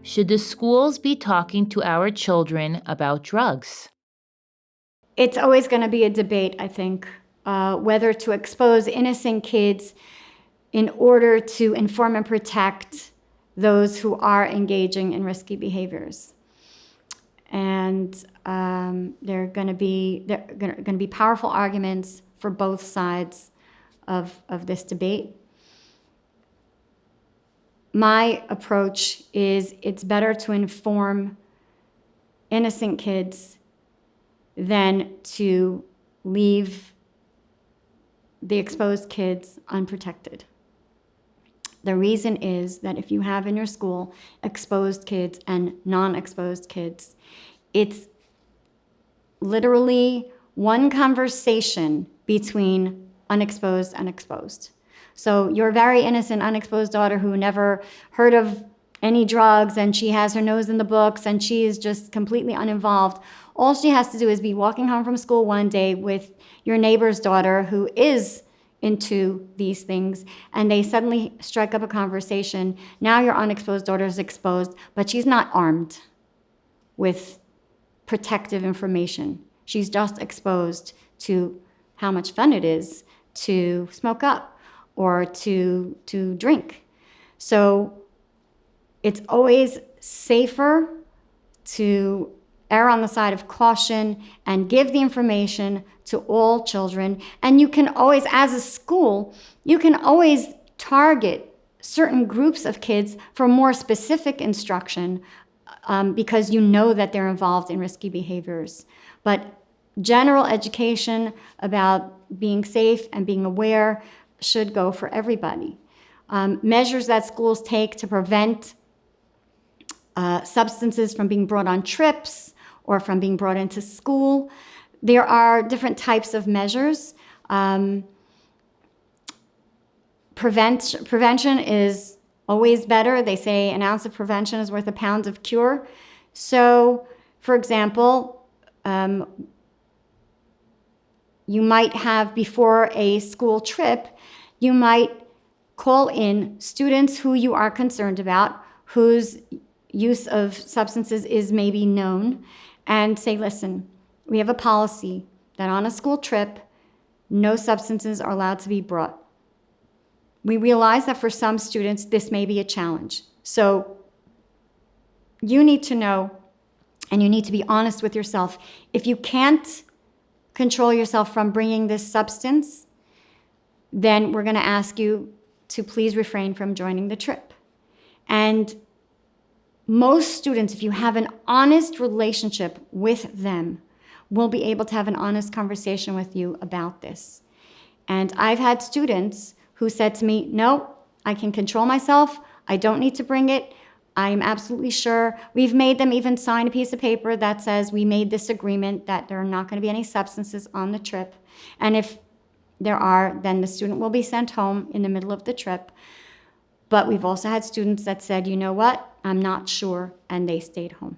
Should the schools be talking to our children about drugs? It's always going to be a debate, I think, whether to expose innocent kids in order to inform and protect those who are engaging in risky behaviors. And there are going to be powerful arguments for both sides of this debate. My approach is it's better to inform innocent kids than to leave the exposed kids unprotected. The reason is that if you have in your school exposed kids and non-exposed kids, it's literally one conversation between unexposed and exposed. So your very innocent, unexposed daughter who never heard of any drugs and she has her nose in the books and she is just completely uninvolved, all she has to do is be walking home from school one day with your neighbor's daughter who is into these things, and they suddenly strike up a conversation. Now your unexposed daughter is exposed, but she's not armed with protective information. She's just exposed to how much fun it is to smoke up or to drink. So it's always safer to err on the side of caution and give the information to all children. And you can always, as a school, you can always target certain groups of kids for more specific instruction because you know that they're involved in risky behaviors. But general education about being safe and being aware should go for everybody. Measures that schools take to prevent substances from being brought on trips or from being brought into school. There are different types of measures. Prevention is always better. They say an ounce of prevention is worth a pound of cure. So, for example, you might have before a school trip, you might call in students who you are concerned about, whose use of substances is maybe known, and say, listen, we have a policy that on a school trip, no substances are allowed to be brought. We realize that for some students, this may be a challenge. So you need to know, and you need to be honest with yourself. If you can't control yourself from bringing this substance, then we're going to ask you to please refrain from joining the trip. And most students, if you have an honest relationship with them, will be able to have an honest conversation with you about this. And I've had students who said to me, no, I can control myself. I don't need to bring it. I'm absolutely sure. We've made them even sign a piece of paper that says we made this agreement that there are not going to be any substances on the trip. And if there are, then the student will be sent home in the middle of the trip. But we've also had students that said, you know what, I'm not sure, and they stayed home.